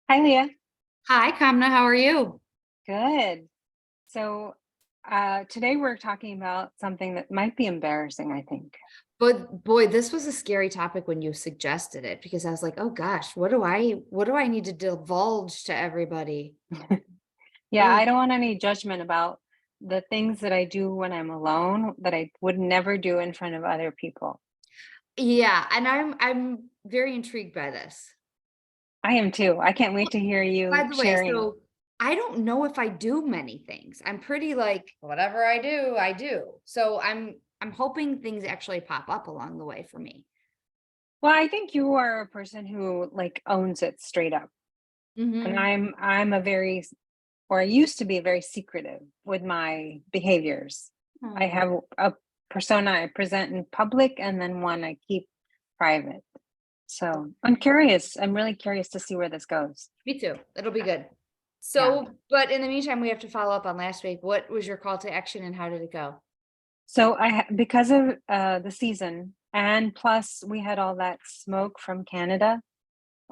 Hi, Leah. Hi, Kamna. How are you? Good. So, today we're talking about something that might be embarrassing, I think. But boy, this was a scary topic when you suggested it because I was like, oh gosh, what do I need to divulge to everybody? Yeah, Oh, I don't want any judgment about the things that I do when I'm alone that I would never do in front of other people. yeah, and I'm very intrigued by this. I am too. I can't wait to hear By you the way, sharing. so I don't know if I do many things. I'm pretty like whatever I do, I do. So I'm hoping things actually pop up along the way for me. Well, I think you are a person who like owns it straight up. And Mm-hmm. I'm a or I used to be very secretive with my behaviors. I Oh, have a persona I present in public and then one I keep private. So I'm okay. curious. I'm really curious to see where this goes. Me too. It'll be good. Yeah. So, but in the meantime, we have to follow up on last week. What was your call to action and how did it go? So because of the season, and plus we had all that smoke from Canada.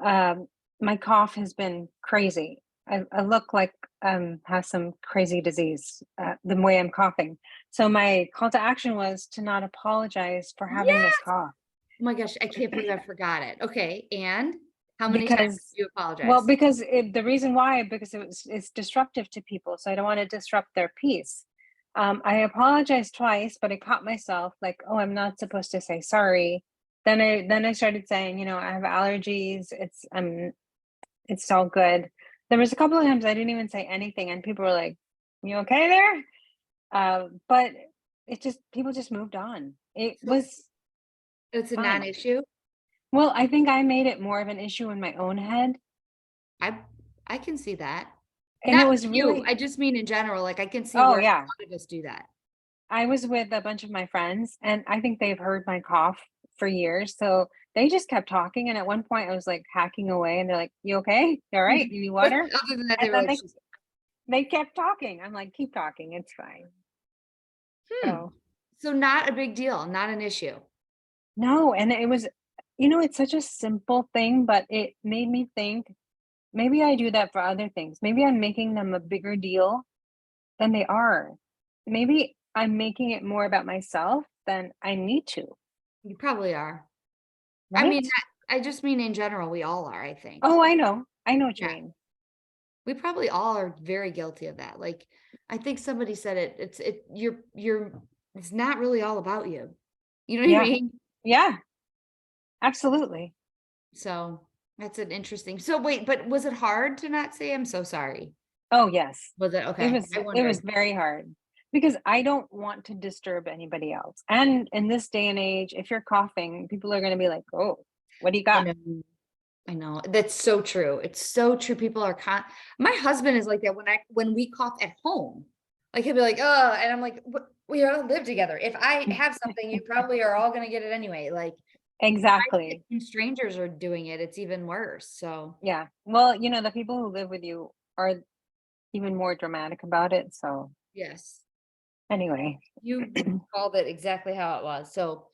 Um, my cough has been crazy. I look like have some crazy disease the way I'm coughing. So my call to action was to not apologize for having Yeah. this cough Oh my gosh, I can't believe I forgot it. Okay. And how many times because, did you well, apologize? because the reason why, because it's disruptive to people, so I don't want to disrupt their peace. I apologized twice, but I caught myself like, oh, I'm not supposed to say sorry. Then I started saying, I have allergies. It's all good. There was a couple of times I didn't even say anything, and people were like, "You okay there?" But it just people just moved on. It So was it's a fine. non-issue. Well, I think I made it more of an issue in my own head, I I can see that. and it Not was with you. really. I just mean in general. Like I can see Oh where a yeah, lot of us do that. I was with a bunch of my friends, and I think they've heard my cough for years, so they just kept talking. And at one point, I was like hacking away, and they're like, "You okay? You all right? You need But water?" other than that, And they were then like, they kept talking. I'm like, "Keep talking. It's fine." hmm. So So not a big deal, not an issue. no, and it was it's such a simple thing, but it made me think, maybe I do that for other things. Maybe I'm making them a bigger deal than they are. Maybe I'm making it more about myself than I need to, You probably are. I mean, right? I just mean in general, we all are, I think. Oh, I know. I know what you Yeah. mean. We probably all are very guilty of that. Like, I think somebody said it, you're it's not really all about you. You know what I Yeah. mean? Yeah, absolutely. So, that's an interesting so wait, but was it hard to not say, "I'm so sorry"? Oh, yes. Was it? It Okay, was I it was wondered. very hard because I don't want to disturb anybody else. And in this day and age, if you're coughing, people are going to be like, "Oh, what do you I got?" know. I know. That's so true. It's so true. People are my husband is like that when we cough at home. Like he'll be like, "Oh," and I'm like, "What? We all live together. If I have something, you probably are all gonna get it anyway." Like Exactly. when strangers are doing it, it's even worse. So, Yeah. Well, the people who live with you are even more dramatic about it. So, yes, anyway. you called it exactly how it was. So,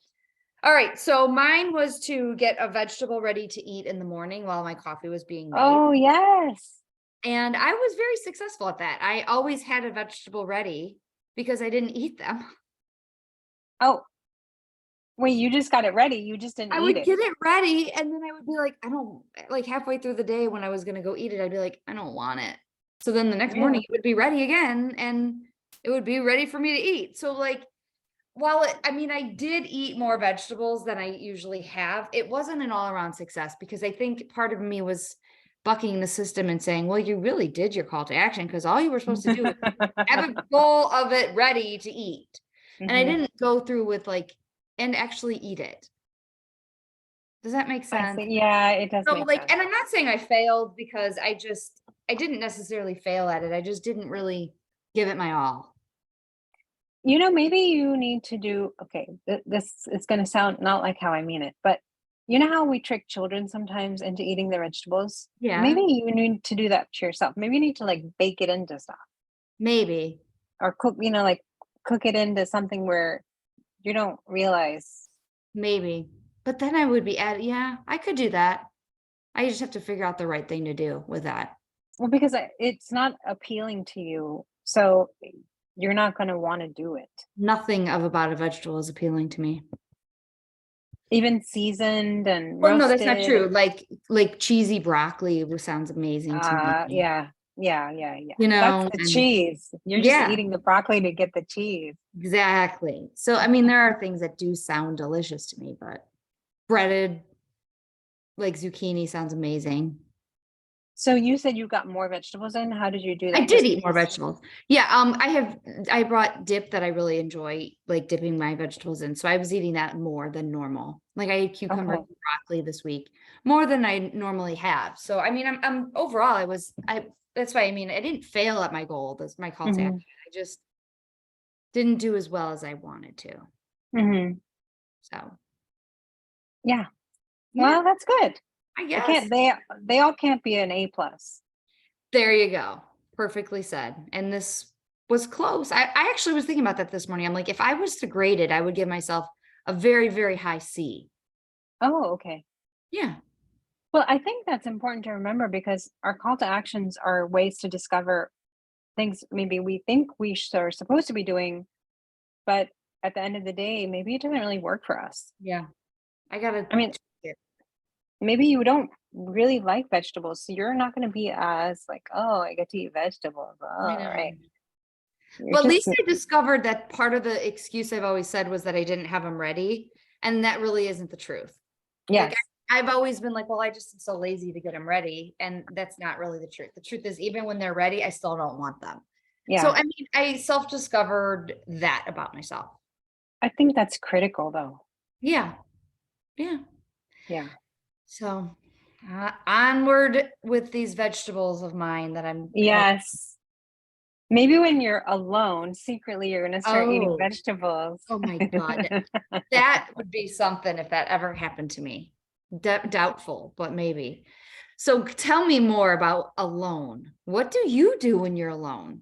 all right. So mine was to get a vegetable ready to eat in the morning while my coffee was being made. Oh, yes. And I was very successful at that. I always had a vegetable ready because I didn't eat them. Oh, wait, you just got it ready. You just didn't I eat would it. get it ready and then I would be like, I don't like halfway through the day when I was gonna go eat it, I'd be like, I don't want it. So then the next morning Really? it would be ready again and it would be ready for me to eat. So like while I mean, I did eat more vegetables than I usually have. It wasn't an all around success because I think part of me was bucking the system and saying, well, you really did your call to action because all you were supposed to do was have a bowl of it ready to eat. And I Hmm. didn't go through with like, and actually eat it. Does that make I sense? see. Yeah, it does So make like, sense. and I'm not saying I failed because I didn't necessarily fail at it. I just didn't really give it my all. Maybe you need to do, okay, this is going to sound not like how I mean it, but you know how we trick children sometimes into eating their vegetables? Yeah, Maybe you need to do that to yourself. Maybe you need to like bake it into stuff maybe. or cook, like cook it into something where you don't realize. Maybe. But then I would be yeah, I could do that. I just have to figure out the right thing to do with that. Well, because it's not appealing to you, so you're not going to want to do it. Nothing of about a vegetable is appealing to me. Even seasoned and Well, no, that's not roasted. true. Like cheesy broccoli sounds amazing to me. Yeah. You That's know, the and cheese. You're just yeah, eating the broccoli to get the cheese. exactly. So, I mean, there are things that do sound delicious to me, but breaded, like zucchini sounds amazing. So you said you got more vegetables in. How did you do I that? did Just eat more because. vegetables. Yeah, I brought dip that I really enjoy, like dipping my vegetables in. So I was eating that more than normal. Like I ate cucumber Okay. and broccoli this week, more than I normally have. So I mean, I'm overall, that's why I mean, I didn't fail at my goal, that's my call to Hmm. action. I just didn't do as well as I wanted to. Hmm. So Yeah. yeah, Well, that's good. I They can't. guess. They all can't be an A+. There you go. Perfectly said. And this was close. I actually was thinking about that this morning. I'm like, if I was to grade it, I would give myself a very, very high C. Oh, okay. Yeah. Well, I think that's important to remember because our call to actions are ways to discover things maybe we think are supposed to be doing, but at the end of the day, maybe it doesn't really work for us. Yeah. I gotta I mean, tweak it. maybe you don't really like vegetables, so you're not going to be as like, oh, I get to eat vegetables. Oh, I all know. right. You're Well, at just, least I discovered that part of the excuse I've always said was that I didn't have them ready. And that really isn't the truth. Like yes, I've always been like, well, I just am so lazy to get them ready. And that's not really the truth. The truth is, even when they're ready, I still don't want them. So, yeah. I mean, I self-discovered that about myself. I think that's critical, though. Yeah. Yeah. Yeah. So, onward with these vegetables of mine that I'm Yes. Maybe when you're alone, secretly, you're going to start eating oh, vegetables. oh my God. That would be something if that ever happened to me. Doubtful, but maybe. So tell me more about alone. What do you do when you're alone?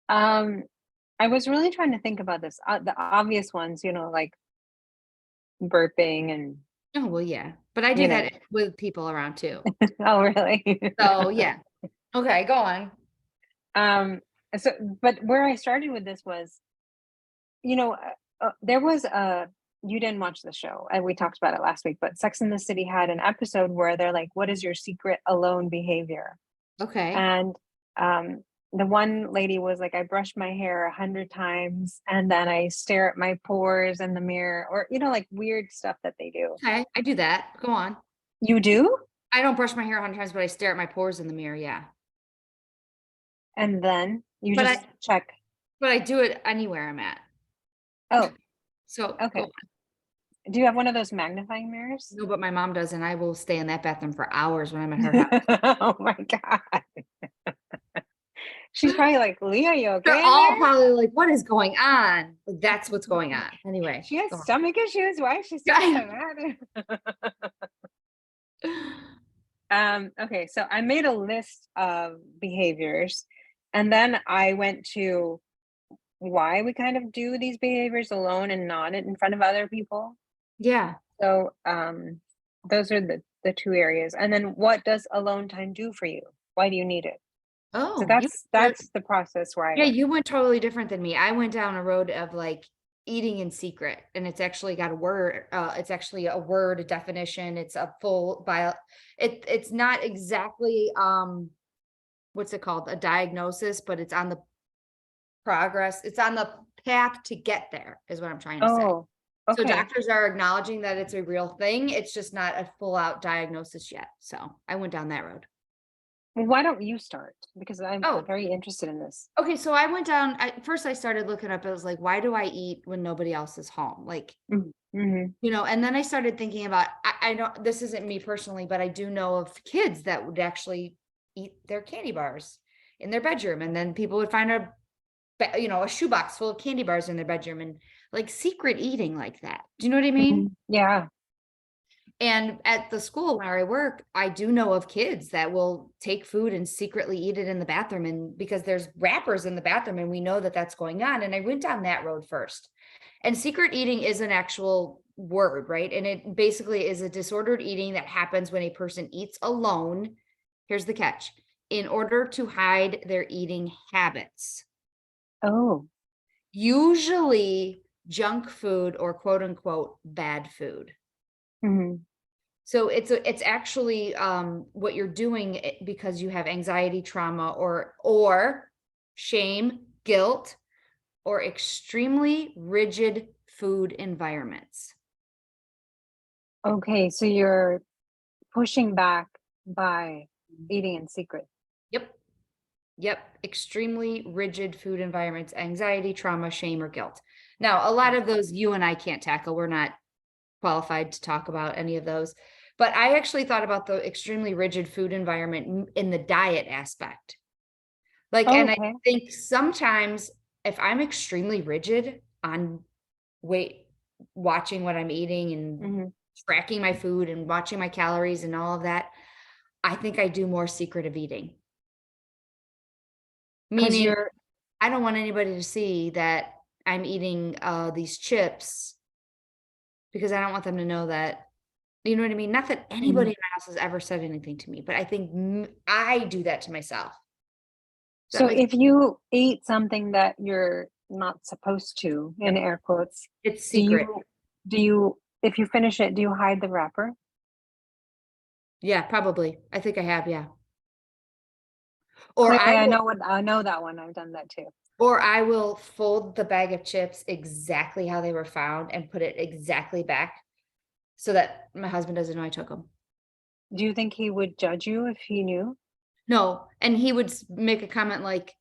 um, I was really trying to think about this. The obvious ones, like burping and, Oh, well, yeah, but I you do know. that with people around too. Oh, really? So yeah. Okay, go on. um, so, but where I started with this was, there was you didn't watch the show, and we talked about it last week, but Sex and the City had an episode where they're like, "What is your secret alone behavior?" Okay. And um, the one lady was like, "I brush my hair 100 times, and then I stare at my pores in the mirror," or like weird stuff that they do. Okay, I do that. Go on. You do, I don't brush my hair 100 times, but I stare at my pores in the mirror. Yeah. and then you But just I check. but I do it anywhere I'm at. Oh, So go okay. on. Do you have one of those magnifying mirrors? No, but my mom does, and I will stay in that bathroom for hours when I'm at her house. Oh my god. She's probably like, "Leah, you They're okay in all there? probably like, what is going on? Like, that's what's going on. Anyway, She has go stomach issues. Why is she so on. mad?" Okay, so I made a list of behaviors, and then I went to why we kind of do these behaviors alone and not in front of other people. Yeah. So those are the two areas. And then what does alone time do for you? Why do you need it? So Oh, that's the process where I yeah, went. you went totally different than me. I went down a road of like eating in secret, and it's actually got a word. It's actually a word, a definition. It's a full bio. It's not exactly what's it called? A diagnosis, but it's on the progress. It's on the path to get there, is what I'm trying to say. Oh, So okay. doctors are acknowledging that it's a real thing. It's just not a full out diagnosis yet. So I went down that road. Well, why don't you start? Because I'm Oh, very interested in this. okay. So I went down. First I started looking up. It was like, why do I eat when nobody else is home? Like, Mm-hmm. and then I started thinking about, I don't, this isn't me personally, but I do know of kids that would actually eat their candy bars in their bedroom. And then people would find a shoebox full of candy bars in their bedroom and like secret eating like that. Do you know what I mean? Yeah. And at the school where I work, I do know of kids that will take food and secretly eat it in the bathroom. And because there's wrappers in the bathroom and we know that that's going on. And I went down that road first. And secret eating is an actual word, right? And it basically is a disordered eating that happens when a person eats alone. Here's the catch: in order to hide their eating habits, Oh. usually junk food or quote unquote bad food. Mhm. So it's actually what you're doing because you have anxiety, trauma, or shame, guilt, or extremely rigid food environments. Okay, so you're pushing back by eating in secret. Yep. Yep. Extremely rigid food environments, anxiety, trauma, shame, or guilt. Now, a lot of those you and I can't tackle. We're not qualified to talk about any of those. But I actually thought about the extremely rigid food environment in the diet aspect. Like, Oh, and I okay. think sometimes if I'm extremely rigid on weight, watching what I'm eating and Mhm. tracking my food and watching my calories and all of that, I think I do more secretive eating. 'Cause Meaning, you're I don't want anybody to see that I'm eating these chips because I don't want them to know that. You know what I mean? Not that anybody mhm. in my house has ever said anything to me, but I think I do that to myself. Does that So make if you eat something that you're not supposed to, in Yep. air quotes, It's do secret. you if you finish it, do you hide the wrapper? Yeah, probably. I think I have, yeah. Or Oh, I yeah, will I know that one, I've done that too. or I will fold the bag of chips exactly how they were found and put it exactly back so that my husband doesn't know I took them. Do you think he would judge you if he knew? No, and he would make a comment like,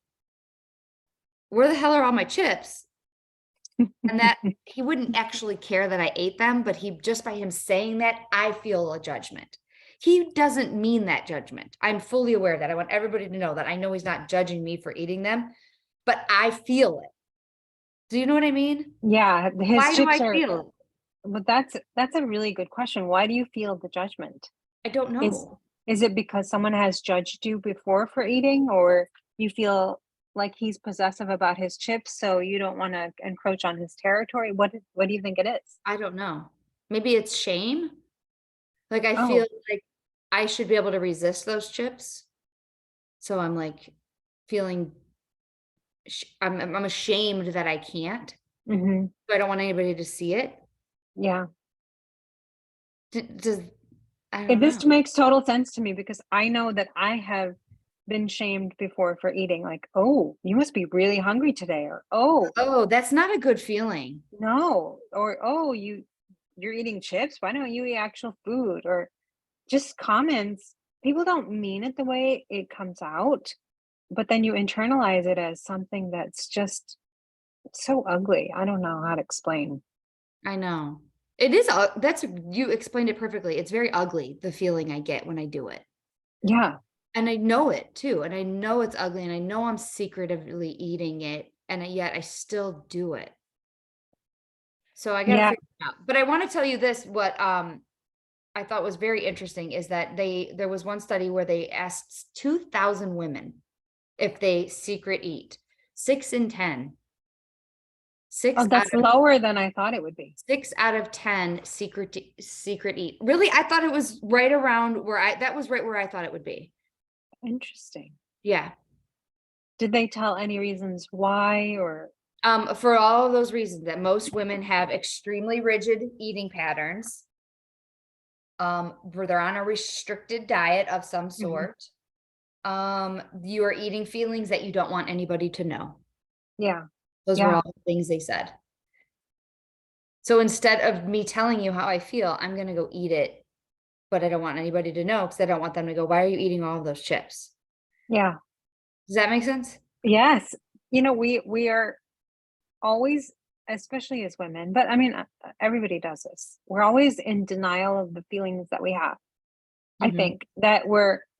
"Where the hell are all my chips?" And that he wouldn't actually care that I ate them, but he just by him saying that, I feel a judgment. He doesn't mean that judgment. I'm fully aware that. I want everybody to know that I know he's not judging me for eating them, but I feel it. Do you know what I mean? Yeah, his Why do chips I are feel it? but that's a really good question. Why do you feel the judgment? I don't Is know. is it because someone has judged you before for eating, or you feel like he's possessive about his chips, so you don't wanna encroach on his territory? What do you think it is? I don't know. Maybe it's shame. Like I feel Oh, like I should be able to resist those chips. So I'm like feeling I'm ashamed that I can't. mhm, So I don't want anybody to see it. yeah. Does I don't This know. makes total sense to me because I know that I have been shamed before for eating, like, "Oh, you must be really hungry today," or, "Oh, Oh, that's not a good feeling. no," or, "Oh, you're eating chips? Why don't you eat actual food?" Or just comments. People don't mean it the way it comes out, but then you internalize it as something that's just so ugly. I don't know how to explain. I know. It is that's you explained it perfectly. It's very ugly, the feeling I get when I do it. Yeah, And I know it too. And I know it's ugly and I know I'm secretively eating it. And yet I still do it. So I got to yeah. figure it out. But I want to tell you this, what I thought was very interesting is that there was one study where they asked 2,000 women if they secret eat. 6 in 10. Oh, 6 out that's lower than I thought it would be. 6 out of 10 secret eat. Really, I thought it was right around where that was right where I thought it would be. Interesting. Yeah. Did they tell any reasons why or For all of those reasons that most women have extremely rigid eating patterns, where they're on a restricted diet of some Mhm. sort. You are eating feelings that you don't want anybody to know. Yeah, Those were yeah, all the things they said. So instead of me telling you how I feel, I'm gonna go eat it, but I don't want anybody to know because I don't want them to go, "Why are you eating all of those chips?" yeah. Does that make sense? Yes. We are always, especially as women, but I mean, everybody does this. We're always in denial of the feelings that we have. I Mhm. think that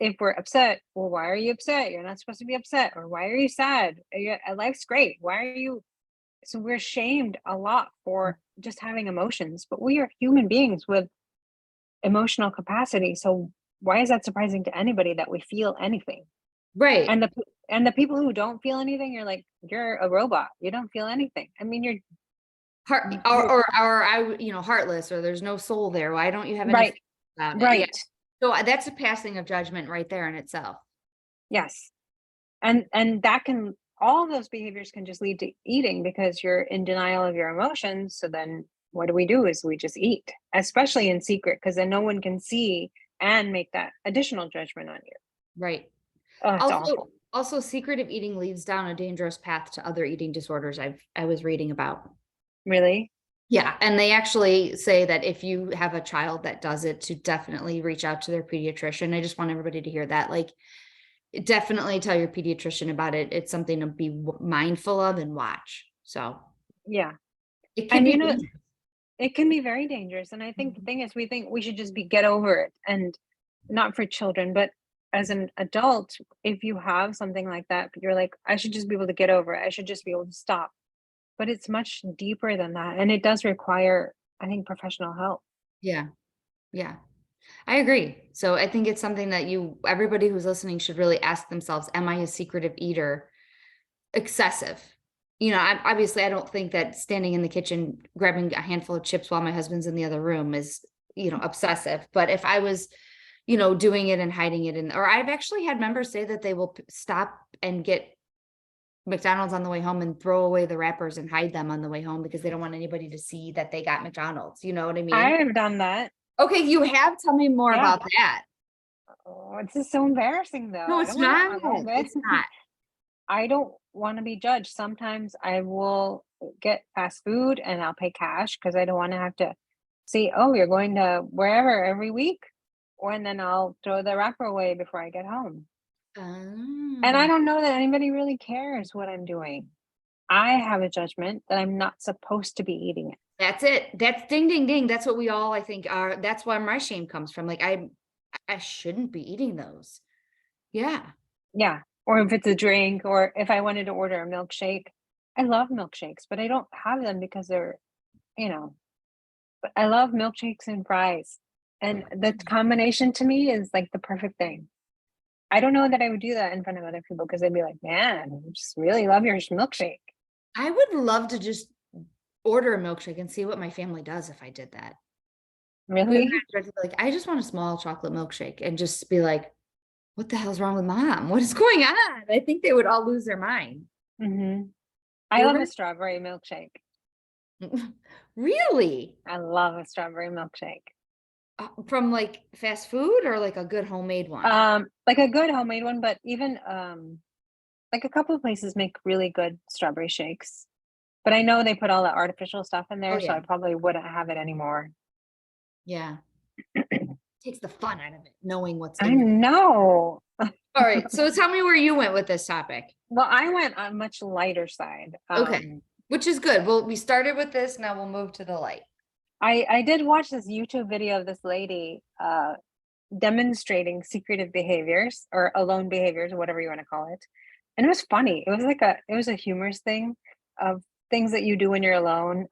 if we're upset, well, why are you upset? You're not supposed to be upset. Or why are you sad? Life's great. Why are you? So we're shamed a lot for just having emotions, but we are human beings with emotional capacity. So why is that surprising to anybody that we feel anything? Right. And the people who don't feel anything, you're like, you're a robot. You don't feel anything. I mean, Heart or I, heartless, or there's no soul there. Why don't you have any Right, feelings about it? Yeah. right. So that's a passing of judgment right there in itself. Yes. And that can, all those behaviors can just lead to eating because you're in denial of your emotions. So then what do is we just eat, especially in secret, because then no one can see and make that additional judgment on you. Right. Oh, it's awful. Also, secretive eating leads down a dangerous path to other eating disorders I was reading about. Really? Yeah, and they actually say that if you have a child that does it, to definitely reach out to their pediatrician. I just want everybody to hear that. Like, definitely tell your pediatrician about it. It's something to be mindful of and watch. So Yeah. it can And be it can be very dangerous. And I think the thing is, we think we should just get over it, and not for children, but as an adult, if you have something like that, you're like, I should just be able to get over it. I should just be able to stop. But it's much deeper than that. And it does require, I think, professional help. yeah, yeah. I agree. So I think it's something that everybody who's listening should really ask themselves, am I a secretive eater? Excessive. Obviously I don't think that standing in the kitchen grabbing a handful of chips while my husband's in the other room is, obsessive. But if I was, doing it and hiding it or I've actually had members say that they will stop and get McDonald's on the way home and throw away the wrappers and hide them on the way home because they don't want anybody to see that they got McDonald's. You know what I mean? I've done that. Okay, you have. Tell me more Yeah. about that. Oh, it's just so embarrassing though. No, I it's don't want not. to talk about it. It's not. I don't want to be judged. Sometimes I will get fast food and I'll pay cash because I don't want to have to see, oh, you're going to wherever every week. And then I'll throw the wrapper away before I get home. And I Oh. don't know that anybody really cares what I'm doing. I have a judgment that I'm not supposed to be eating it. That's it. That's ding, ding, ding. That's what we all, I think, are. That's where my shame comes from. Like, I shouldn't be eating those. Yeah. Yeah. Or if it's a drink, or if I wanted to order a milkshake. I love milkshakes, but I don't have them because they're, you know, but I love milkshakes and fries. And the combination to me is like the perfect thing. I don't know that I would do that in front of other people because they'd be like, man, I just really love your milkshake. I would love to just order a milkshake and see what my family does if I did that. Really? Like, I just want a small chocolate milkshake, and just be like, what the hell's wrong with mom? What is going on? I think they would all lose their mind. Mm-hmm. I love a strawberry milkshake. Really? I love a strawberry milkshake. From like fast food or like a good homemade one? Like a good homemade one, but even like a couple of places make really good strawberry shakes. But I know they put all the artificial stuff in there, Oh, so yeah. I probably wouldn't have it anymore. Yeah. Takes the fun out of it, knowing what's I in there. know. All right. So tell me where you went with this topic. Well, I went on a much lighter side. Okay. Which is good. Well, we started with this. Now we'll move to the light. I did watch this YouTube video of this lady demonstrating secretive behaviors or alone behaviors, whatever you want to call it. And it was funny. It was like it was a humorous thing of things that you do when you're alone.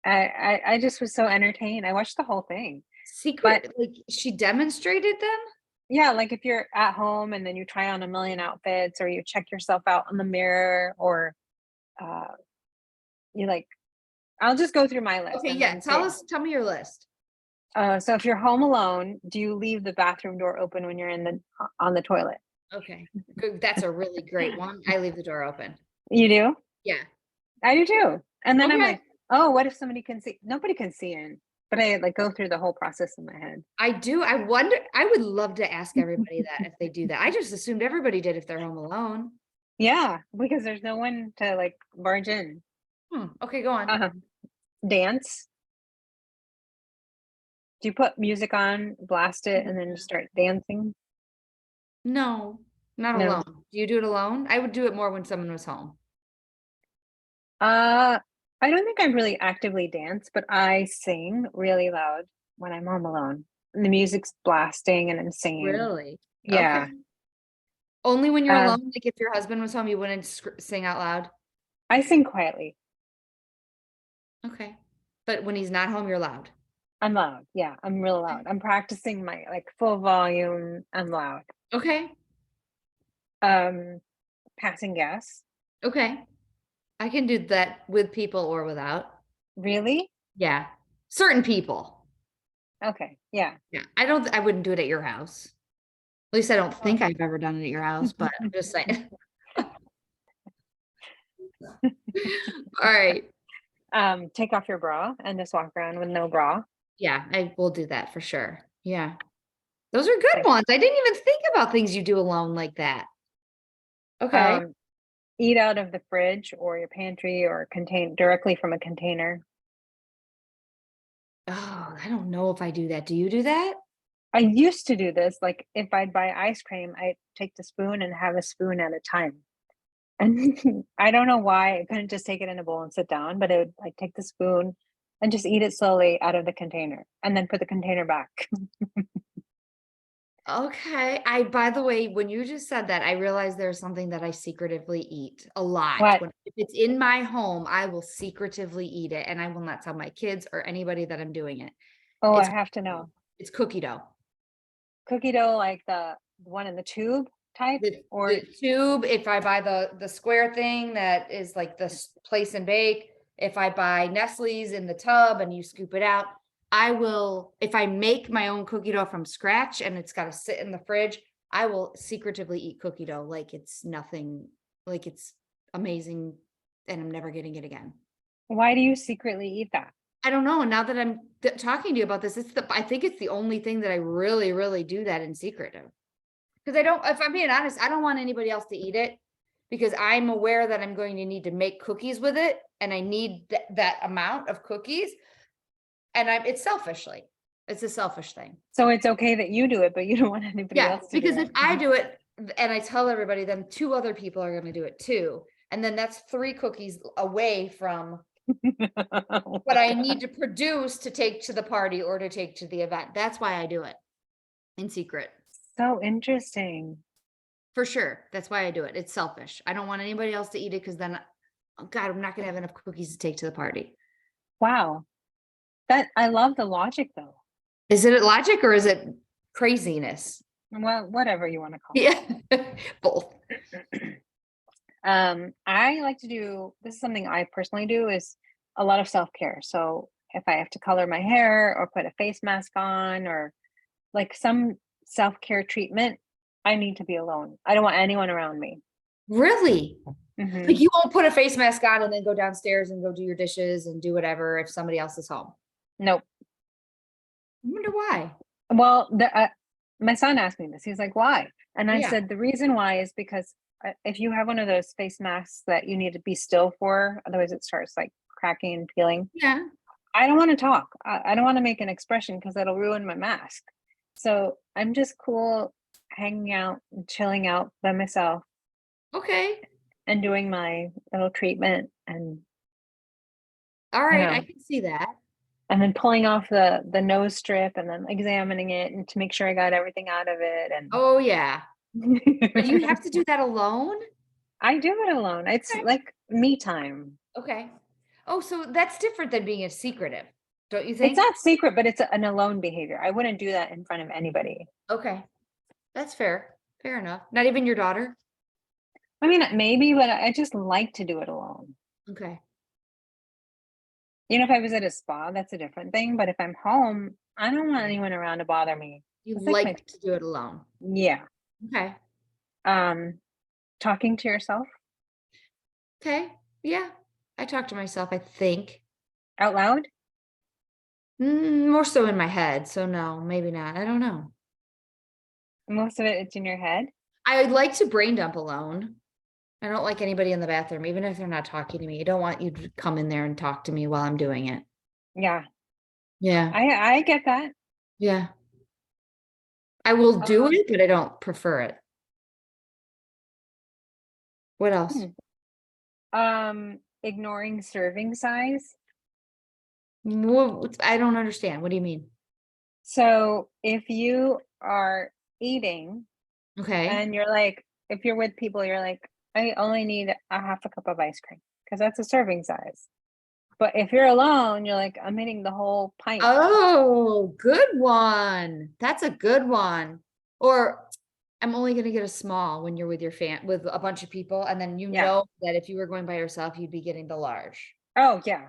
I just was so entertained. I watched the whole thing. Secret, like she demonstrated them? Yeah, like if you're at home and then you try on a million outfits, or you check yourself out in the mirror, or you like, I'll just go through my list. Okay, and yeah. then Tell me your list. So if you're home alone, do you leave the bathroom door open when you're on the toilet? Okay, good. That's a really great one. I leave the door open. You do? Yeah. I do too. And then I'm Okay. like, oh, what if somebody can see? Nobody can see in. But I like go through the whole process in my head. I do. I wonder, I would love to ask everybody that if they do that. I just assumed everybody did if they're home alone. Yeah, because there's no one to like barge in. Okay, go on. Dance. Do you put music on, blast it, and then you start dancing? No, not No. alone. Do you do it alone? I would do it more when someone was home. I don't think I really actively dance, but I sing really loud when I'm home alone. And the music's blasting and I'm singing. Really? Yeah. Okay. Only when you're alone? Like if your husband was home, you wouldn't sing out loud? I sing quietly. Okay. But when he's not home, you're loud. I'm loud. Yeah, I'm real loud. I'm practicing my like full volume. I'm loud. Okay. Passing gas. Okay. I can do that with people or without. Really? Yeah. Certain people. Okay. Yeah. Yeah. I wouldn't do it at your house. At least I don't Well, think I've ever done it at your house, but I'm just saying. All right. take off your bra and just walk around with no bra. Yeah, I will do that for sure. Yeah. Those are good Like, ones. I didn't even think about things you do alone like that. Okay. um, eat out of the fridge or your pantry or contain directly from a container. Oh, I don't know if I do that. Do you do that? I used to do this, like if I'd buy ice cream, I'd take the spoon and have a spoon at a time. And I don't know why I couldn't just take it in a bowl and sit down, but it would like take the spoon and just eat it slowly out of the container and then put the container back. Okay. By the way, when you just said that, I realized there's something that I secretively eat a lot. What? If it's in my home, I will secretively eat it and I will not tell my kids or anybody that I'm doing it. Oh, I It's have to know. it's cookie dough. Cookie dough, like the one in the tube type, or The tube, if I buy the square thing that is like this place and bake, if I buy Nestle's in the tub and you scoop it out, I will, if I make my own cookie dough from scratch and it's got to sit in the fridge, I will secretively eat cookie dough like it's nothing, like it's amazing and I'm never getting it again. why do you secretly eat that? I don't know. And now that I'm talking to you about this, I think it's the only thing that I really, really do that in secret of. Because if I'm being honest, I don't want anybody else to eat it because I'm aware that I'm going to need to make cookies with it and I need that amount of cookies. And it's it's a selfish thing. So it's okay that you do it, but you don't want anybody Yeah, else to do because it. if I do it and I tell everybody, then 2 other people are going to do it too. And then that's 3 cookies away from Oh what my I God. need to produce to take to the party or to take to the event. That's why I do it in secret. So interesting. For sure. That's why I do it. It's selfish. I don't want anybody else to eat it because then, oh God, I'm not going to have enough cookies to take to the party. Wow. That I love the logic though. Is it logic or is it craziness? Well, whatever you want to call Yeah, both. it. I like to do this is something I personally do is a lot of self-care. So if I have to color my hair or put a face mask on or like some self-care treatment, I need to be alone. I don't want anyone around me. Really? Hmm. Like you won't put a face mask on and then go downstairs and go do your dishes and do whatever if somebody else is home. Nope. I wonder why. Well, my son asked me this. He's like, "Why?" And I Yeah. said, "The reason why is because if you have one of those face masks that you need to be still for, otherwise it starts like cracking and peeling. Yeah. I don't want to talk. I don't want to make an expression because that'll ruin my mask. So I'm just cool hanging out and chilling out by myself Okay. and doing my little treatment and All you right. I know, can see that. and then pulling off the nose strip and then examining it and to make sure I got everything out of it and Oh, yeah. But you have to do that alone? I do it alone. It's Okay. like me time. Okay. Oh, so that's different than being a secretive, don't you It's think? not secret, but it's an alone behavior. I wouldn't do that in front of anybody. Okay. That's fair. Fair enough. Not even your daughter? I mean, maybe, but I just like to do it alone. Okay. You know, if I was at a spa, that's a different thing. But if I'm home, I don't want anyone around to bother me. You It's like my like to do it alone. yeah. Okay. Um, talking to yourself Okay. Yeah. I talk to myself, I think. out loud. More so in my head. So no, maybe not. I don't know. Most of it's in your head. I like to brain dump alone. I don't like anybody in the bathroom, even if they're not talking to me. I don't want you to come in there and talk to me while I'm doing it. Yeah, Yeah. I get that. Yeah. I will do Um, it, but I don't prefer it. What else? hmm. Ignoring serving size. I don't understand. What do you mean? So if you are eating Okay. and you're like, if you're with people, you're like, I only need a half a cup of ice cream because that's a serving size. But if you're alone, you're like, I'm eating the whole pint. Oh, good one. That's a good one. Or I'm only gonna get a small when you're with your with a bunch of people, and then you Yeah. know that if you were going by yourself, you'd be getting the large. Oh, yeah.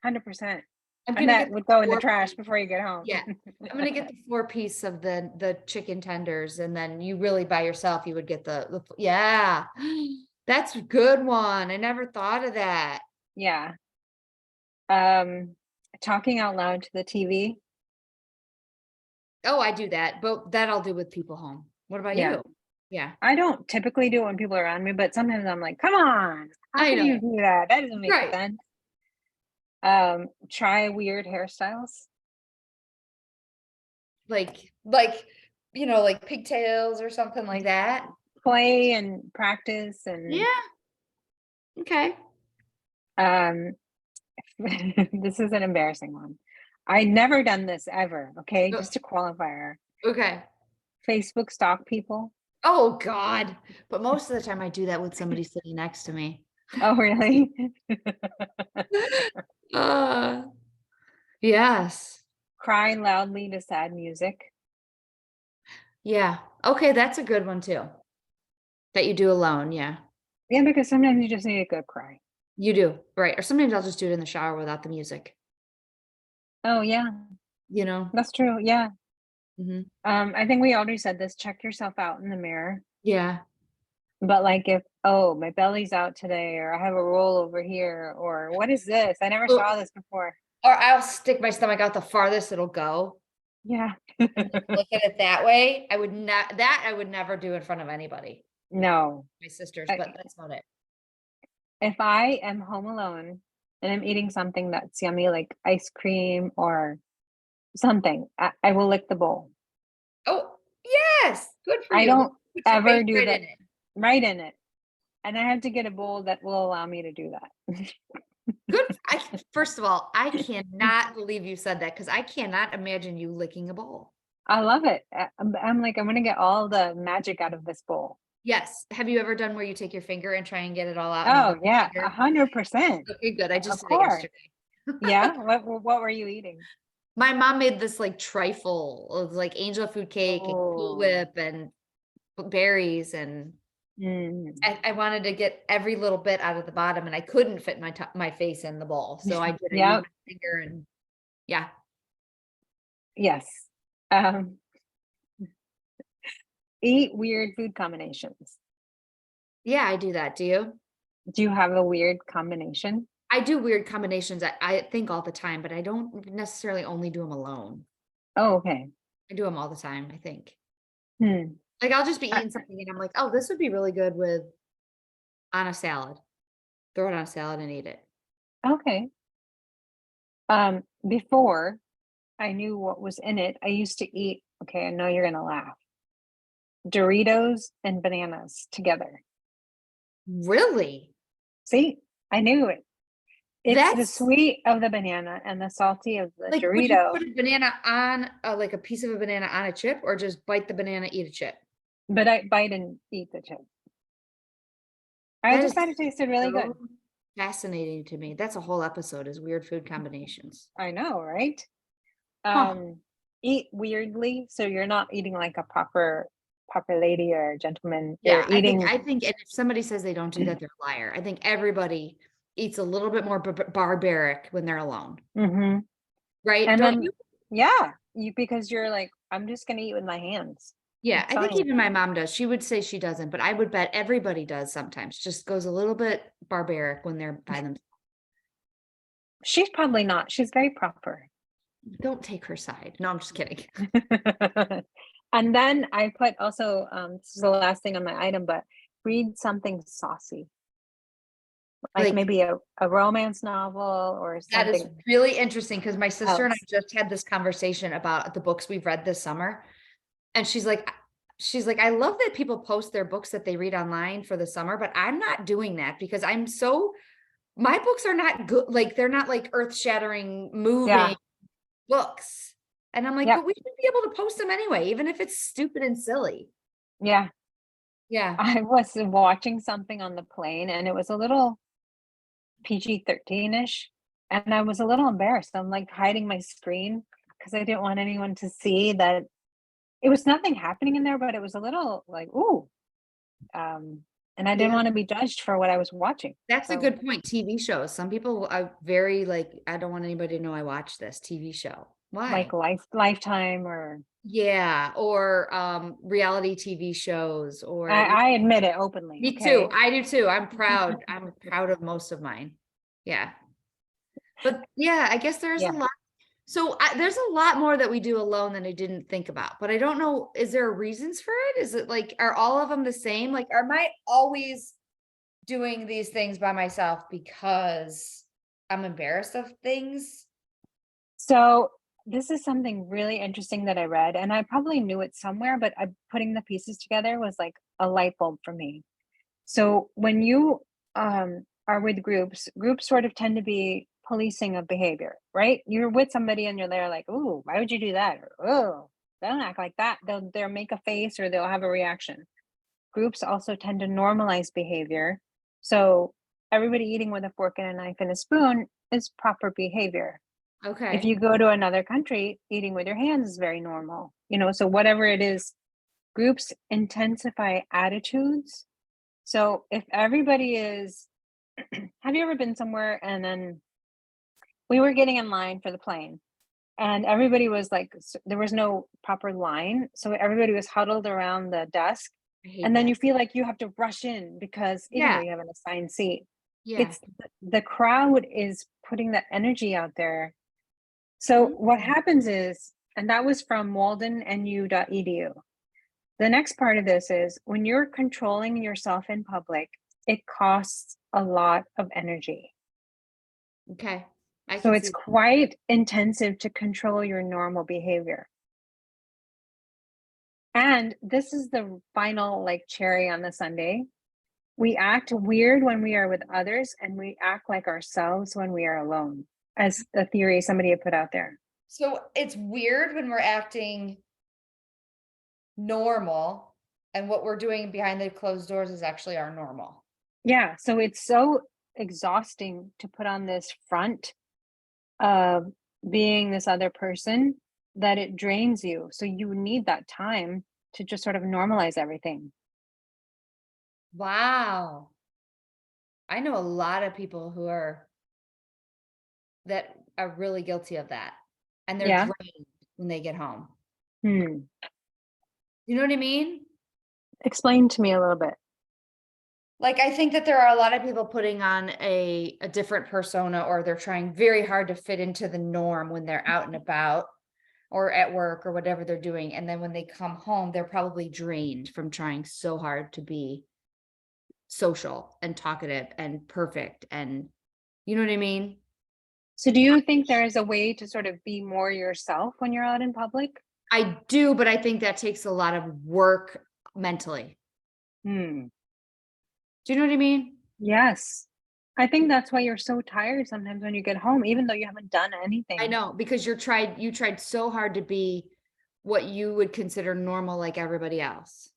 100%. I'm And gonna that get the would go in the 4 trash piece. before you get home. Yeah. I'm gonna get the 4 piece of the chicken tenders, and then you really by yourself, you would get the yeah. That's a good one. I never thought of that. Yeah. Um, Talking out loud to the TV. Oh, I do that, but that I'll do with people home. What about Yeah. you? Yeah, I don't typically do it when people are around me, but sometimes I'm like, "Come on, how I can you know. do that? That doesn't make Right. sense." Try weird hairstyles. Like, like pigtails or something like that? Play and practice and, Yeah, okay. um this is an embarrassing one. I never done this ever, okay? Uh, Just a qualifier. okay. Facebook stalk people. Oh god, but most of the time I do that with somebody sitting next to me. Oh, really? Uh, yes. Cry loudly to sad music. Yeah. Okay, that's a good one too. That you do alone, yeah. Yeah, because sometimes you just need a good cry. You do, right, or sometimes I'll just do it in the shower without the music, Oh, yeah, you know? that's true. Yeah. Mhm. I think we already said this, check yourself out in the mirror. Yeah. But like if, oh, my belly's out today, or I have a roll over here, or what is this? I never Or saw this before. or I'll stick my stomach out the farthest it'll go Yeah. and just look at it that way. I would never do in front of anybody, No. my sisters, I, but that's about it. if I am home alone and I'm eating something that's yummy, like ice cream or something, I will lick the bowl. Oh, yes, good for I you. don't Put your ever face do right that in it. right in it. And I have to get a bowl that will allow me to do that. Good. First of all, I cannot believe you said that because I cannot imagine you licking a bowl. I love it. I'm like, I'm gonna get all the magic out of this bowl. Yes. Have you ever done where you take your finger and try and get it all out and then Oh rub yeah, your finger? 100%. Okay, good. I Of just did it course. yesterday. Yeah. What were you eating? My mom made this like trifle of like angel food cake and Cool Oh. Whip and berries, and Mm. I wanted to get every little bit out of the bottom, and I couldn't fit my face in the bowl, so I did. I used Yep. my finger, and yeah, Yes. Um, Eat weird food combinations. yeah, I do that. Do you? Do you have a weird combination? I do weird combinations. I think all the time, but I don't necessarily only do them alone. Oh, okay. I do them all the time. I think. Hmm. Like I'll just be Uh, eating something, and I'm like, oh, this would be really good with on a salad. Throw it on a salad and eat it. okay. Before I knew what was in it, I used to eat, okay, I know you're gonna laugh. Doritos and bananas together. Really? See, I knew it. It's the That's sweet of the banana and the salty of the like, would you Dorito, put a banana on, like a piece of a banana on a chip, or just bite the banana, eat a chip? but I bite and eat the chip. I That just is thought it tasted really so good. fascinating to me. That's a whole episode is weird food combinations. I know, right? Huh. Um, Eat weirdly, so you're not eating like a proper lady or gentleman. You're Yeah, eating. I think, and if somebody says they don't do that, they're a liar. I think everybody eats a little bit more barbaric when they're alone, Hmm. right? And Don't then, you? yeah, because you're like, I'm just gonna eat with my hands. Yeah, It's I think fine. even my mom does. She would say she doesn't, but I would bet everybody does sometimes. Just goes a little bit barbaric when they're by themselves. She's probably not. She's very proper. Don't take her side. No, I'm just kidding. And then I put also, this is the last thing on my item, but read something saucy, like Like, maybe a romance novel or that is something really interesting because my sister and I else. just had this conversation about the books we've read this summer. And she's like, I love that people post their books that they read online for the summer, but I'm not doing that because my books are not good. Like they're not like earth-shattering, moving Yeah. books. And I'm like, Yep. but we should be able to post them anyway, even if it's stupid and silly. Yeah. Yeah. I was watching something on the plane and it was a little PG-13-ish, and I was a little embarrassed. I'm like hiding my screen because I didn't want anyone to see that it was nothing happening in there, but it was a little like, ooh, and I didn't Yeah. want to be judged for what I was watching. That's a So good point. TV shows. Some people are very like, I don't want anybody to know I watch this TV show. like Why? Lifetime or Yeah, or reality TV shows or I admit it openly, me too. okay? I do too. I'm proud. I'm proud of most of mine. Yeah. But yeah, I guess there's a Yeah. lot. So there's a lot more that we do alone than I didn't think about. But I don't know, is there reasons for it? Is it like, are all of them the same? Like, am I always doing these things by myself because I'm embarrassed of things? So this is something really interesting that I read, and I probably knew it somewhere, but putting the pieces together was like a light bulb for me. So when you are with groups sort of tend to be policing of behavior, right? You're with somebody and you're there like, "Ooh, why would you do that?" Or, "Oh, don't act like that." They'll make a face or they'll have a reaction. Groups also tend to normalize behavior. So everybody eating with a fork and a knife and a spoon is proper behavior. If Okay. you go to another country, eating with your hands is very normal. So whatever it is, groups intensify attitudes. So if everybody is, have you ever been somewhere and then we were getting in line for the plane and everybody was like, there was no proper line. So everybody was huddled around the desk. I hate And then that. you feel like you have to rush in because even though Yeah. you have an assigned seat, Yeah. it's the crowd is putting that energy out there. So what Mm. happens is, and that was from waldennu.edu. The next part of this is when you're controlling yourself in public, it costs a lot of energy. Okay. I So can it's see. quite intensive to control your normal behavior. And this is the final like cherry on the sundae. We act weird when we are with others and we act like ourselves when we are alone, as a theory somebody had put out there. So it's weird when we're acting normal and what we're doing behind the closed doors is actually our normal. Yeah, so it's so exhausting to put on this front of being this other person that it drains you. So you need that time to just sort of normalize everything. Wow. I know a lot of people that are really guilty of that. And they're Yeah. drained when they get home. Hmm. You know what I mean? Explain to me a little bit. Like, I think that there are a lot of people putting on a different persona, or they're trying very hard to fit into the norm when they're out and about or at work or whatever they're doing. And then when they come home, they're probably drained from trying so hard to be social and talkative and perfect. And you know what I mean? So do you think there is a way to sort of be more yourself when you're out in public? I do, but I think that takes a lot of work mentally. Hmm. Do you know what I mean? Yes. I think that's why you're so tired sometimes when you get home, even though you haven't done I anything. know, because you tried so hard to be what you would consider normal like everybody else.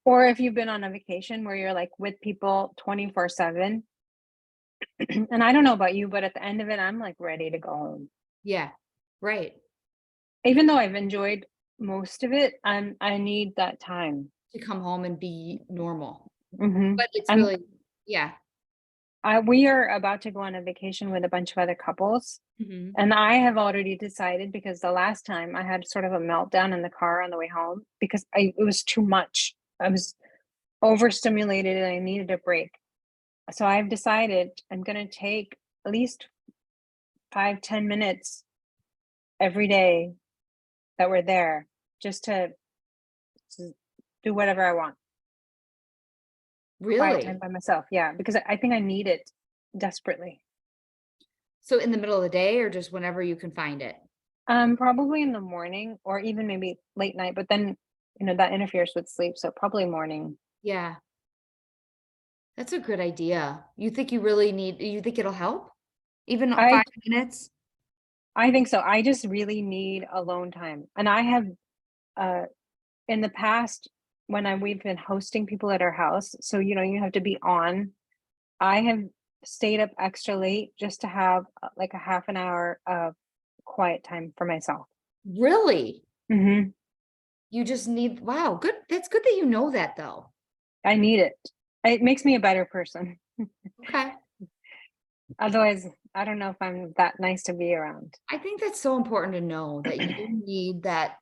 Or if you've been on a vacation where you're like with people 24/7. And I don't know about you, but at the end of it, I'm like ready to go home. Yeah. Right. Even though I've enjoyed most of it, I need that time. To come home and be normal. Hmm. But it's And really, yeah. we are about to go on a vacation with a bunch of other couples. Mhm. And I have already decided because the last time I had sort of a meltdown in the car on the way home because it was too much. I was overstimulated and I needed a break. So I've decided I'm going to take at least 5-10 minutes every day that we're there just to do whatever I want. Quiet time Really? by myself. Yeah, because I think I need it desperately. So in the middle of the day or just whenever you can find it? Probably in the morning or even maybe late night, but then that interferes with sleep, so probably morning. Yeah. That's a good idea. You think it'll help? Even I 5 minutes? I think so. I just really need alone time. And I have uh in the past when we've been hosting people at our house, so you have to be on. I have stayed up extra late just to have like a half an hour of quiet time for myself. Really? Mhm. You just need, wow, good. That's good that you know that though. I need it. It makes me a better person. Okay. Otherwise, I don't know if I'm that nice to be around. I think that's so important to know that you need that.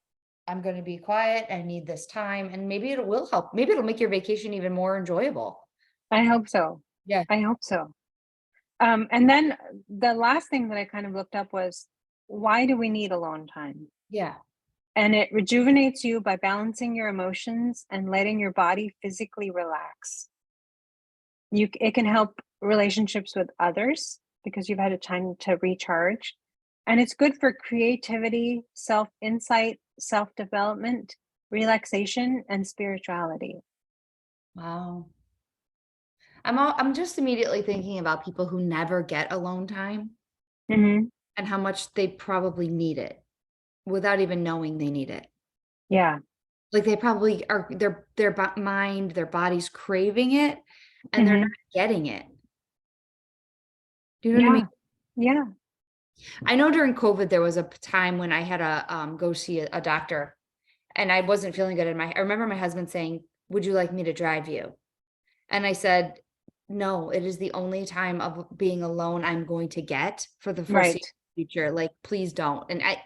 I'm going to be quiet. I need this time. And maybe it will help. Maybe it'll make your vacation even more enjoyable. I hope so. Yeah. I hope so. And then the last thing that I kind of looked up was, why do we need alone time? Yeah. And it rejuvenates you by balancing your emotions and letting your body physically relax. It can help relationships with others because you've had a time to recharge. And it's good for creativity, self-insight, self-development, relaxation, and spirituality. Wow. I'm just immediately thinking about people who never get alone time Mm-hmm. and how much they probably need it without even knowing they need it. Yeah. Like they probably are, their mind, their body's craving it and they're Mm-hmm. not getting it. Do you know what I Yeah. mean? Yeah. I know during COVID, there was a time when I had to go see a doctor and I wasn't feeling good. And I remember my husband saying, "Would you like me to drive you?" And I said, "No, it is the only time of being alone I'm going to get for the Right. foreseeable future. Like, please don't." And I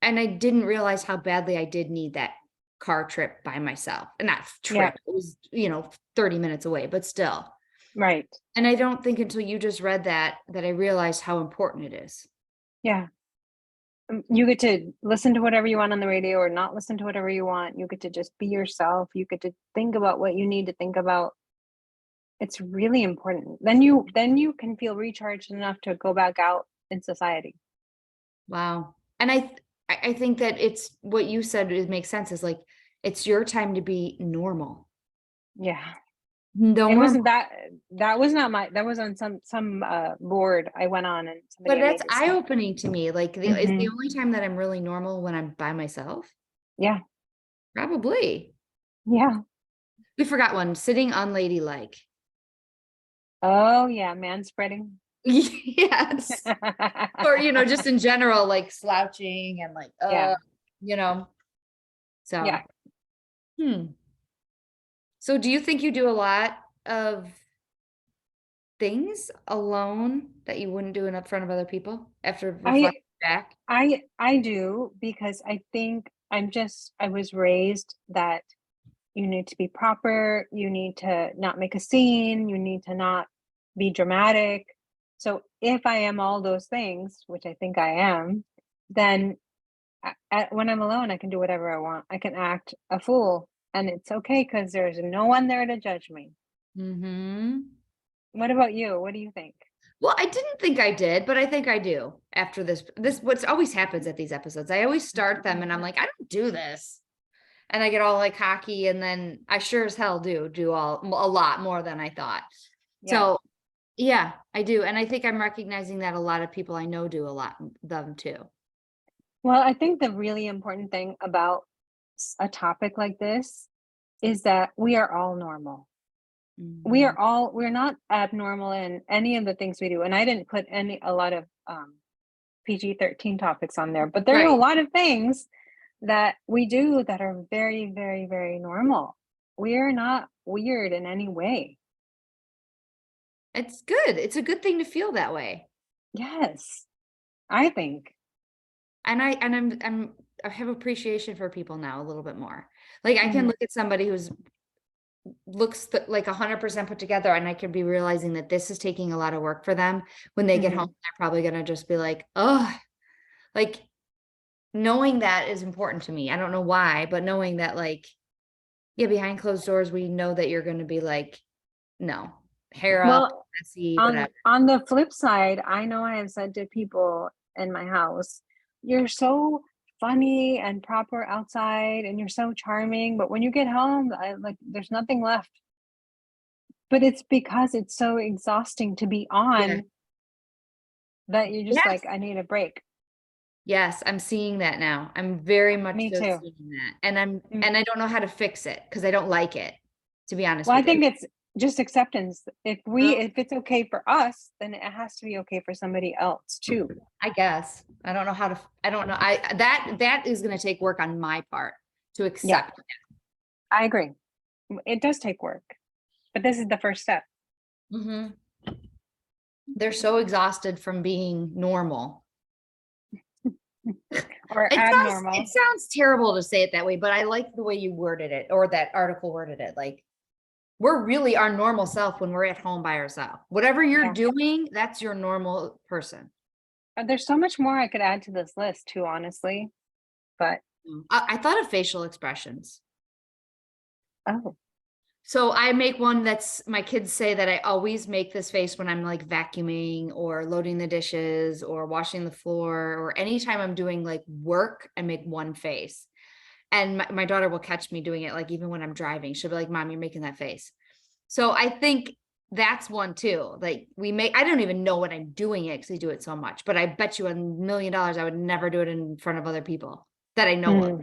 and I didn't realize how badly I did need that car trip by myself. And not Yeah. trip, it was, 30 minutes away, but still. Right. And I don't think until you just read that I realized how important it is. Yeah. You get to listen to whatever you want on the radio or not listen to whatever you want. You get to just be yourself. You get to think about what you need to think about. It's really important. Then you can feel recharged enough to go back out in society. Wow. And I think that it's what you said, it makes sense, is like it's your time to be normal. Yeah. It Normal. wasn't that was not my that was on some board I went on and somebody But had that's made this thing. eye-opening to me. Like is the Hmm. only time that I'm really normal when I'm by myself? Yeah. Probably. Yeah. We forgot one, sitting unladylike. Oh yeah, man spreading. Yes. Or, just in general, like slouching and like, Yeah. you know, Yeah. so, hmm. So do you think you do a lot of things alone that you wouldn't do in front of other people after I reflecting back? I do because I think I was raised that you need to be proper, you need to not make a scene, you need to not be dramatic. So if I am all those things, which I think I am, then when I'm alone, I can do whatever I want. I can act a fool and it's okay because there's no one there to judge me. Mm-hmm. What about you? What do you think? Well, I didn't think I did, but I think I do after this what's always happens at these episodes. I always start them and I'm like, I don't do this. And I get all like cocky and then I sure as hell do a lot more than I thought. Yeah. So yeah, I do. And I think I'm recognizing that a lot of people I know do a lot them too. Well, I think the really important thing about a topic like this is that we are all normal. Mhm. We're not abnormal in any of the things we do. And I didn't put a lot of PG-13 topics on there, but there are a Right. lot of things that we do that are very, very, very normal. We are not weird in any way. It's good. It's a good thing to feel that way. Yes, I think. I have appreciation for people now a little bit more. Like I can Mhm. look at somebody who's looks like 100% put together and I could be realizing that this is taking a lot of work for them. When they get home, Mhm. they're probably going to just be like, "Oh, like knowing that is important to me." I don't know why, but knowing that like yeah, behind closed doors, we know that you're going to be like, no, hair up, Well, messy, on whatever. on the flip side, I know I have said to people in my house, "You're so funny and proper outside and you're so charming, but when you get home, there's nothing left." But it's because it's so exhausting to be Yeah. on that you're just Yes. like, "I need a break." Yes, I'm seeing that now. I'm very much Me so too. seeing that. And Mm. I don't know how to fix it because I don't like it, to be honest Well, I with you. think it's just acceptance. If it's okay for us, then it has to be okay for somebody else too. I guess. I don't know how to, I don't know. That is going to take work on my part to Yeah, accept. I agree. It does take work, but this is the first step. Mhm. They're so exhausted from being normal. Or It abnormal. sounds terrible to say it that way, but I like the way you worded it, or that article worded it. Like, we're really our normal self when we're at home by ourselves. Whatever you're Yeah. doing, that's your normal person. There's so much more I could add to this list too, honestly. But I thought of facial expressions. oh, So I make one that's, my kids say that I always make this face when I'm like vacuuming or loading the dishes or washing the floor, or anytime I'm doing like work, I make one face. And my daughter will catch me doing it, like even when I'm driving, she'll be like, Mom, you're making that face. So I think that's one too. Like I don't even know what I'm doing it because I do it so much, but I bet you $1,000,000 I would never do it in front of other people that I know of.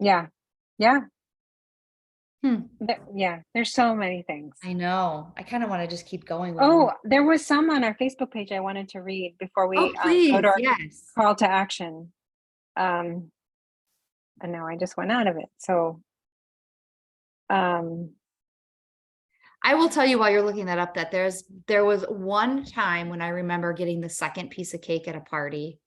yeah. Yeah. Hmm. Yeah. There's so many things. I know. I kind of want to just keep going with Oh, them. there was some on our Facebook page I wanted to read before Oh, we go please. to our Yes. call to action. And now I just went out of it. So, um, I will tell you while you're looking that up that there was one time when I remember getting the second piece of cake at a party,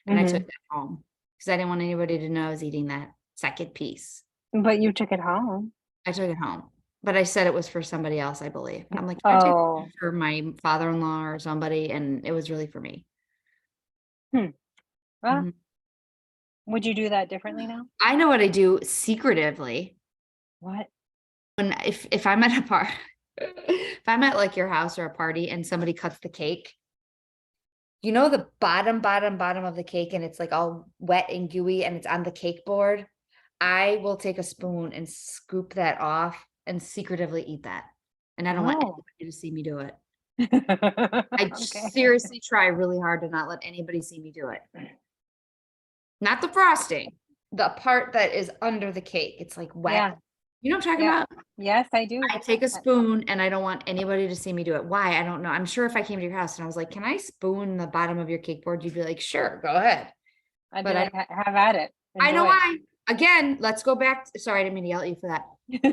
and I took mhm. that home because I didn't want anybody to know I was eating that second piece. But you took it home. I took it home, but I said it was for somebody else, I believe. I'm like, I took it Oh, for my father-in-law or somebody, and it was really for me. well, Mhm. would you do that differently now? I know what I do secretively What? when if I'm at a party, if I'm at like your house or a party and somebody cuts the cake, you know, the bottom of the cake, and it's like all wet and gooey and it's on the cake board. I will take a spoon and scoop that off and secretively eat that. And I don't want Oh. anybody to see me do it. I Okay. seriously try really hard to not let anybody see me do it. Not the frosting, the part that is under the cake. It's like wet. Yeah. You know what I'm talking Yeah. about? Yes, I do. I take a spoon and I don't want anybody to see me do it. Why? I don't know. I'm sure if I came to your house and I was like, can I spoon the bottom of your cake board? You'd be like, sure, go ahead. I'd be But like, Have at it. I know Enjoy." why. Again, let's go back. Sorry, I didn't mean to yell at you for that.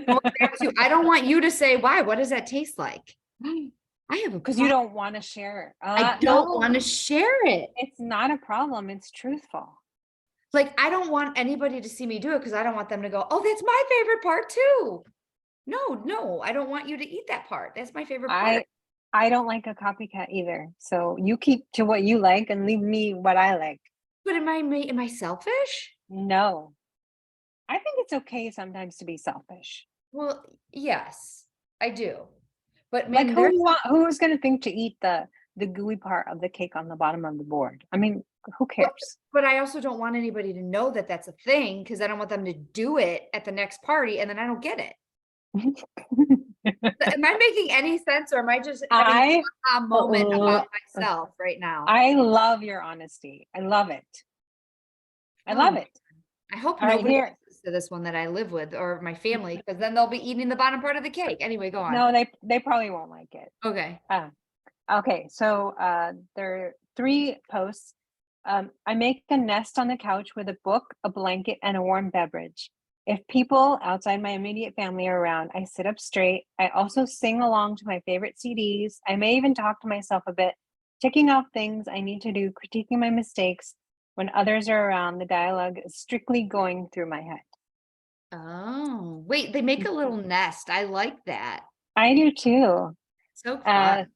Going back to, I don't want you to say, why? What does that taste like? I have a Because you problem. don't want to share. I don't want to share it. It's not a problem. It's truthful. Like, I don't want anybody to see me do it because I don't want them to go, oh, that's my favorite part too. No, I don't want you to eat that part. That's my favorite part. I don't like a copycat either. So you keep to what you like and leave me what I like. But am I selfish? No. I think it's okay sometimes to be selfish. Well, yes, I do. But Like man, there's who's going to think to eat the gooey part of the cake on the bottom of the board? I mean, who cares? but I also don't want anybody to know that that's a thing because I don't want them to do it at the next party and then I don't get it. Am I making any sense, or am I just having a moment about myself right now? I love your honesty. I love it. I love it. I hope All right, nobody here. listens to this one that I live with or my family, because then they'll be eating the bottom part of the cake. Anyway, go on. No, they probably won't like it. Okay. Okay, so there are 3 posts. I make a nest on the couch with a book, a blanket, and a warm beverage. If people outside my immediate family are around, I sit up straight. I also sing along to my favorite CDs. I may even talk to myself a bit, ticking off things I need to do, critiquing my mistakes. When others are around, the dialogue is strictly going through my head. Oh, wait, they make a little nest. I like that. I do too. So fun.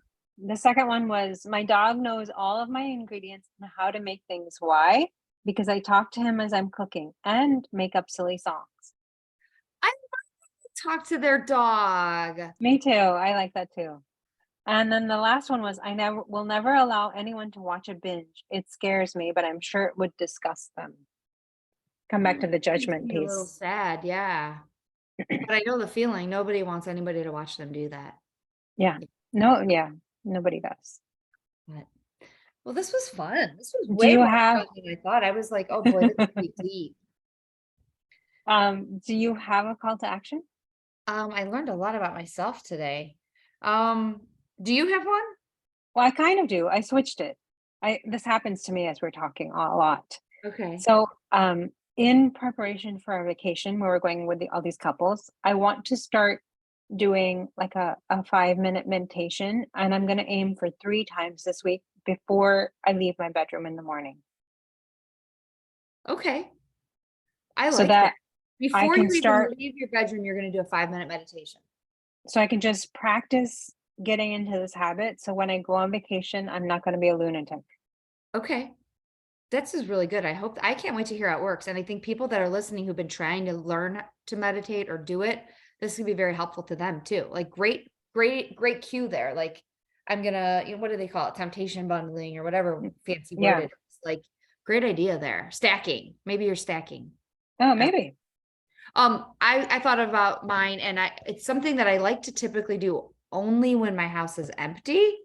The second one was my dog knows all of my ingredients and how to make things. Why? Because I talk to him as I'm cooking and make up silly songs. I talk to their dog. Me too. I like that too. And then the last one was I will never allow anyone to watch a binge. It scares me, but I'm sure it would disgust them. Come back to the Makes judgment me a little piece. sad, yeah. But I know the feeling. Nobody wants anybody to watch them do that. Yeah. No, yeah. Nobody does. But, well, this was fun. This was Do way you more have fun than I thought. I was like, oh boy, this is gonna be deep. do you have a call to action? I learned a lot about myself today. Do you have one? Well, I kind of do. I switched it. This happens to me as we're talking a lot. Okay. So, in preparation for our vacation where we're going with all these couples, I want to start doing like a 5-minute meditation, and I'm going to aim for 3 times this week before I leave my bedroom in the morning, Okay. I so like that. that I Before can you even start, leave your bedroom, you're going to do a 5-minute meditation. so I can just practice getting into this habit. So when I go on vacation, I'm not going to be a lunatic. Okay. This is really good. I can't wait to hear how it works. And I think people that are listening who've been trying to learn to meditate or do it, this could be very helpful to them too. Like great cue there. Like I'm gonna, what do they call it? Temptation bundling or whatever fancy word Yeah. it is. Like great idea there. Stacking. Maybe you're stacking. Oh, That's- maybe. I thought about mine and it's something that I like to typically do only when my house is empty.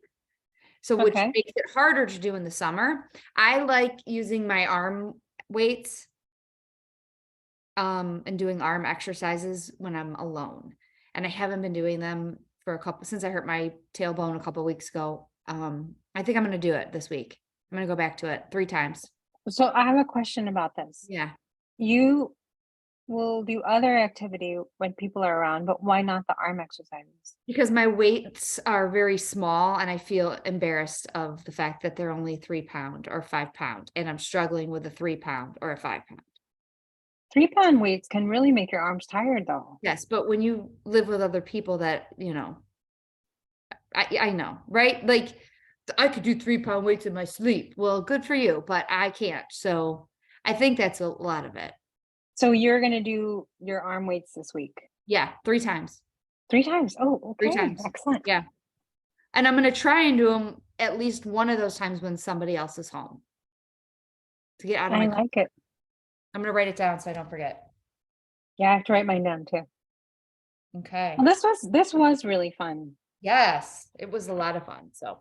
So which Okay. makes it harder to do in the summer. I like using my arm weights and doing arm exercises when I'm alone. And I haven't been doing them for since I hurt my tailbone a couple weeks ago. I think I'm going to do it this week. I'm going to go back to it 3 times. So I have a question about this. Yeah. You will do other activity when people are around, but why not the arm exercises? Because my weights are very small and I feel embarrassed of the fact that they're only 3 pound or 5 pound. And I'm struggling with a 3 pound or a 5 pound. 3-pound weights can really make your arms tired, though. Yes, but when you live with other people that, I know, right? Like I could do 3 pound weights in my sleep. Well, good for you, but I can't. So I think that's a lot of it. So you're gonna do your arm weights this week? Yeah, 3 times. 3 times? Oh, Three okay, times. excellent. Yeah. And I'm gonna try and do them at least one of those times when somebody else is home to get out of I my like it. I'm gonna write it down so I don't forget. Yeah, I have to write mine down too. Okay. Well, this was really fun. Yes, it was a lot of fun. So,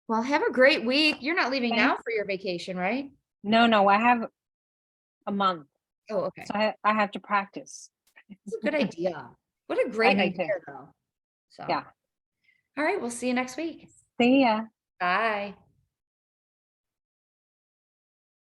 well, have a great week. You're not leaving now Thanks. for your vacation, right? No, I have a month, Oh, so okay. I have to practice. That's a good idea. What a I great need to. idea, though. So, Yeah. all right, we'll see you next week. See ya. Bye.